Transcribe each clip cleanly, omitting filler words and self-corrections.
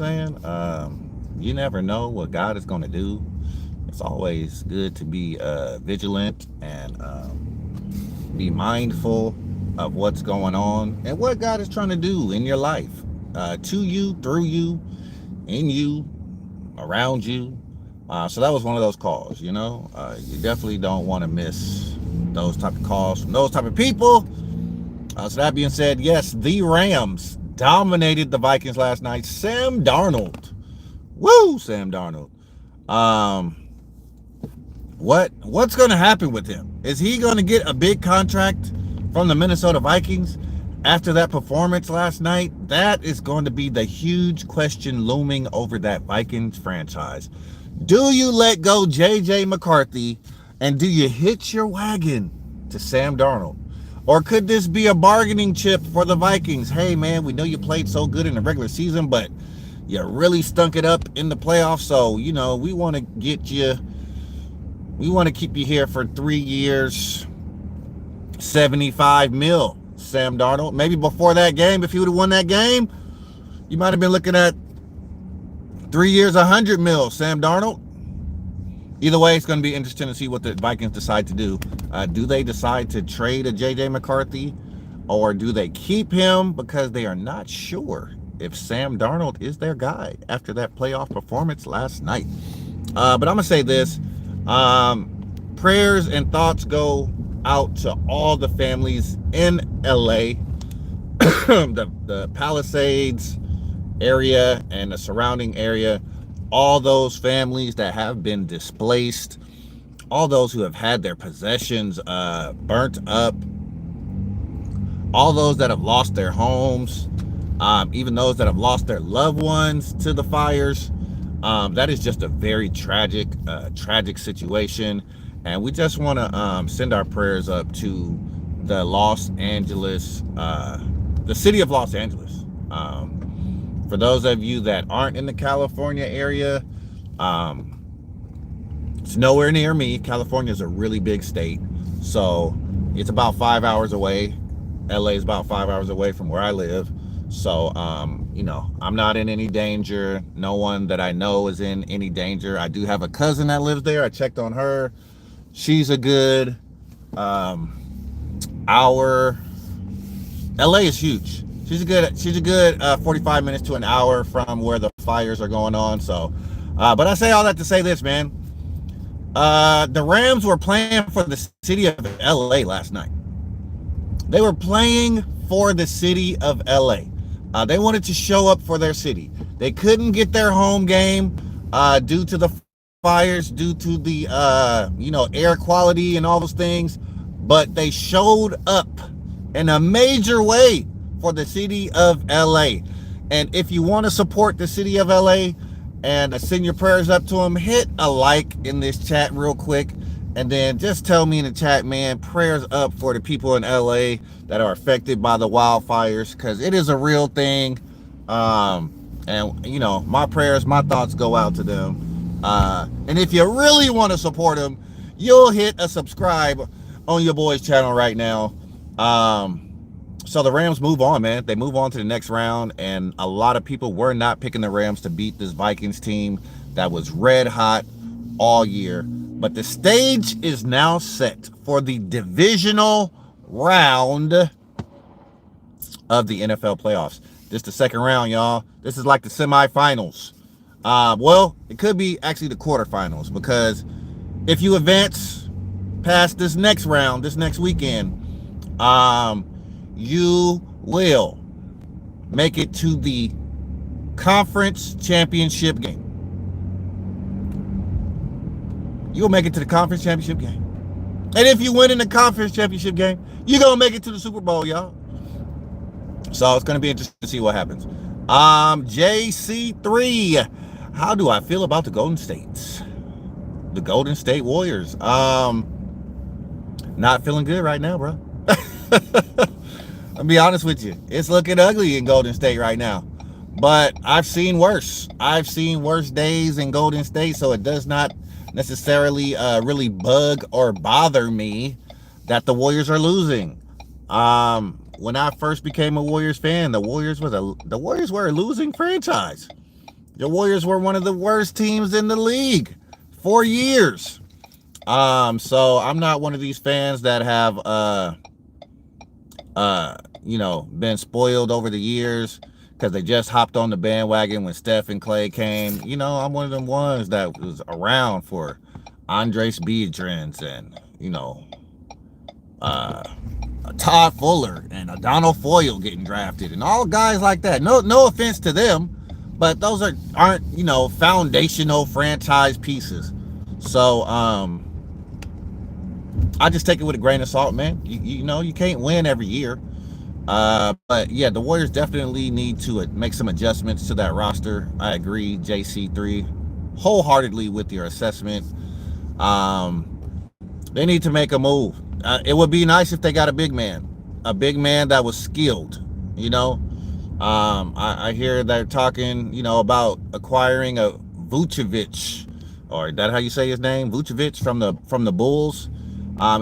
saying? You never know what God is going to do. It's always good to be vigilant and be mindful of what's going on and what God is trying to do in your life, to you, through you, in you, around you. So that was one of those calls, you know. You definitely don't want to miss those type of calls from those type of people. So that being said, yes, the Rams dominated the Vikings last night. Sam Darnold. Woo, Sam Darnold. Um, what's going to happen with him? Is he going to get a big contract from the Minnesota Vikings after that performance last night? That is going to be the huge question looming over that Vikings franchise. Do you let go J.J. McCarthy and do you hitch your wagon to Sam Darnold? Or could this be a bargaining chip for the Vikings? Hey, man, we know you played so good in the regular season, but you really stunk it up in the playoffs. So, you know, we want to get you, we want to keep you here for 3 years, 75 mil, Sam Darnold. Maybe before that game, if he would have won that game, you might have been looking at 3 years, 100 mil, Sam Darnold. Either way, it's going to be interesting to see what the Vikings decide to do. Do they decide to trade a J.J. McCarthy, or do they keep him because they are not sure if Sam Darnold is their guy after that playoff performance last night? But I'm going to say this. Prayers and thoughts go out to all the families in L.A., the Palisades area and the surrounding area, all those families that have been displaced, all those who have had their possessions burnt up, all those that have lost their homes, even those that have lost their loved ones to the fires. That is just a very tragic situation. And we just want to send our prayers up to the Los Angeles, the city of Los Angeles. For those of you that aren't in the California area, it's nowhere near me. California is a really big state, so it's about 5 hours away. LA is about 5 hours away from where I live. So, you know, I'm not in any danger. No one that I know is in any danger. I do have a cousin that lives there. I checked on her. She's a good hour. LA is huge. She's a good 45 minutes to an hour from where the fires are going on. So, but I say all that to say this, man. The Rams were playing for the city of LA last night. They were playing for the city of LA. They wanted to show up for their city. They couldn't get their home game due to the fires, due to the air quality and all those things. But they showed up in a major way for the city of LA. And if you want to support the city of LA and send your prayers up to them, hit a like in this chat real quick. And then just tell me in the chat, man, prayers up for the people in LA that are affected by the wildfires, because it is a real thing. And, you know, my prayers, my thoughts go out to them. And if you really want to support them, you'll hit a subscribe on your boy's channel right now. So the Rams move on, man. They move on to the next round, and a lot of people were not picking the Rams to beat this Vikings team that was red hot all year. But the stage is now set for the divisional round of the NFL playoffs. This is the second round, y'all. This is like the semifinals. Well, it could be actually the quarterfinals, because if you advance past this next round, this next weekend, you will make it to the conference championship game. You'll make it to the conference championship game. And if you win in the conference championship game, you're going to make it to the Super Bowl, y'all. So it's going to be interesting to see what happens. JC3, how do I feel about the Golden State? The Golden State Warriors. Not feeling good right now, bro. I'll be honest with you. It's looking ugly in Golden State right now. But I've seen worse. I've seen worse days in Golden State, so it does not necessarily really bug or bother me that the Warriors are losing. When I first became a Warriors fan, the Warriors were a losing franchise. Your Warriors were one of the worst teams in the league for years. So I'm not one of these fans that have been spoiled over the years because they just hopped on the bandwagon when Steph and Clay came. I'm one of them ones that was around for Andres Biedrins and uh, Todd Fuller and Donald Foyle getting drafted and all guys like that. No offense to them, but those aren't foundational franchise pieces. So I just take it with a grain of salt, man. You can't win every year. But yeah, the Warriors definitely need to make some adjustments to that roster. I agree, JC3, wholeheartedly with your assessment. They need to make a move. It would be nice if they got a big man that was skilled. I hear they're talking, about acquiring a Vucevic, or is that how you say his name? Vucevic from the Bulls.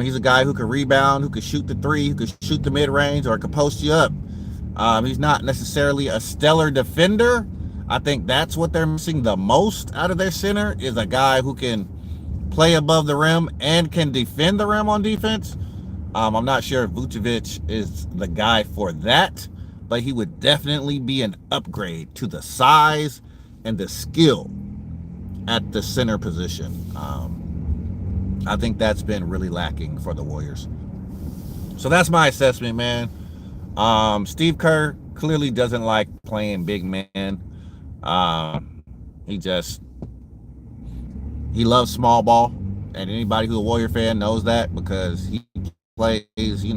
He's a guy who can rebound, who can shoot the three, who can shoot the mid-range, or can post you up. He's not necessarily a stellar defender. I think that's what they're missing the most out of their center, is a guy who can play above the rim and can defend the rim on defense. I'm not sure if Vucevic is the guy for that, but he would definitely be an upgrade to the size and the skill at the center position. I think that's been really lacking for the Warriors. So that's my assessment, man. Steve Kerr clearly doesn't like playing big man. He loves small ball, and anybody who's a Warrior fan knows that, because he plays, he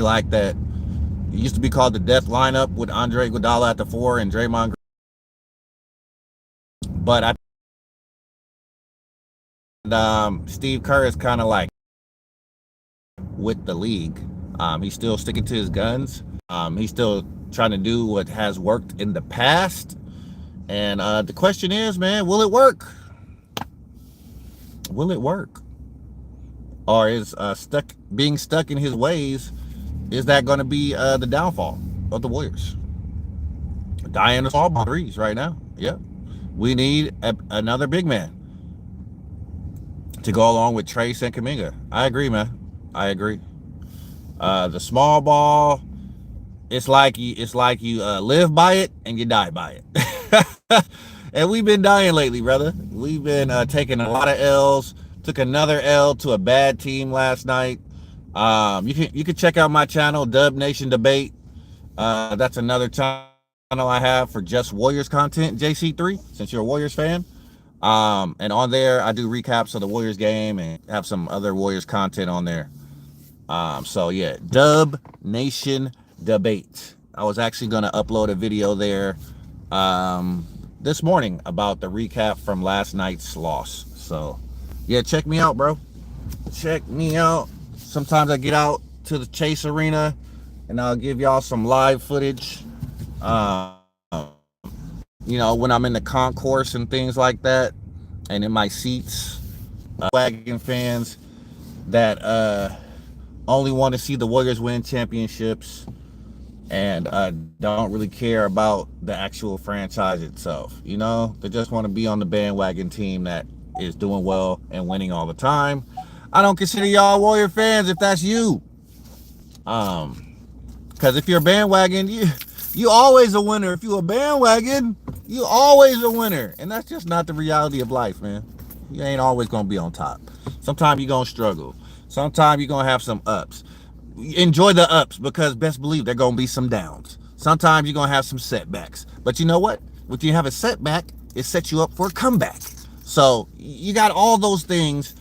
liked that. It used to be called the death lineup with Andre Iguodala at the 4 and Draymond. But Steve Kerr is kind of like with the league. He's still sticking to his guns. He's still trying to do what has worked in the past. And the question is, man, will it work? Will it work? Or is being stuck in his ways, is that going to be the downfall of the Warriors? Dying the small ball threes right now. Yeah. We need another big man to go along with Trace and Kuminga. I agree, man. I agree. The small ball, it's like you live by it and you die by it. And we've been dying lately, brother. We've been taking a lot of L's. Took another L to a bad team last night. You can check out my channel, Dub Nation Debate. That's another channel I have for just Warriors content, JC3, since you're a Warriors fan. And on there, I do recaps of the Warriors game and have some other Warriors content on there. So yeah, Dub Nation Debate. I was actually going to upload a video there this morning about the recap from last night's loss. So yeah, check me out, bro. Check me out. Sometimes I get out to the Chase Arena and I'll give y'all some live footage. When I'm in the concourse and things like that, and in my seats, wagon fans that only want to see the Warriors win championships and don't really care about the actual franchise itself. They just want to be on the bandwagon team that is doing well and winning all the time. I don't consider y'all Warrior fans if that's you. Because if you're a bandwagon, you always a winner. If you're a bandwagon, you always a winner. And that's just not the reality of life, man. You ain't always going to be on top. Sometimes you're going to struggle. Sometimes you're going to have some ups. Enjoy the ups, because best believe there going to be some downs. Sometimes you're going to have some setbacks. But you know what? If you have a setback, it sets you up for a comeback. So you got all those things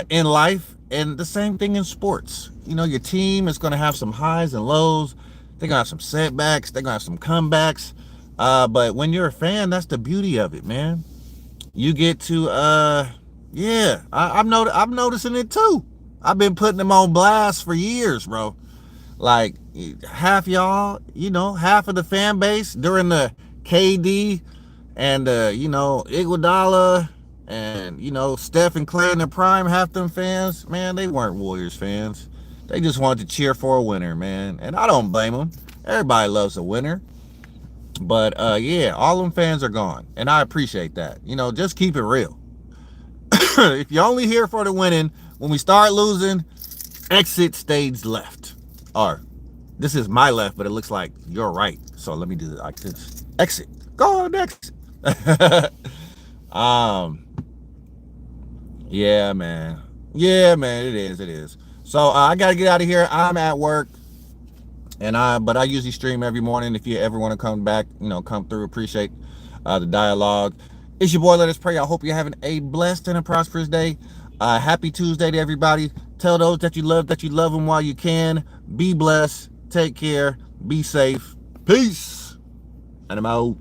in life, and the same thing in sports. Your team is going to have some highs and lows. They're going to have some setbacks. They're going to have some comebacks. But when you're a fan, that's the beauty of it, man. You get to, I'm noticing it too. I've been putting them on blast for years, bro. Like, half y'all, half of the fan base during the KD and, Iguodala and, Steph and Clay in their prime, half them fans, man, they weren't Warriors fans. They just wanted to cheer for a winner, man. And I don't blame them. Everybody loves a winner. But yeah, all them fans are gone, and I appreciate that. You know, just keep it real. If you're only here for the winning, when we start losing, exit stage left. Or this is my left, but it looks like you're right. So let me do it like this. Exit. Go on exit. um yeah, man. Yeah, man, it is. It is. So I gotta get out of here. I'm at work. But I usually stream every morning. If you ever want to come back, come through. Appreciate the dialogue. It's your boy. Let us pray. I hope you're having a blessed and a prosperous day. Happy Tuesday to everybody. Tell those that you love them while you can. Be blessed. Take care. Be safe. Peace. And I'm out.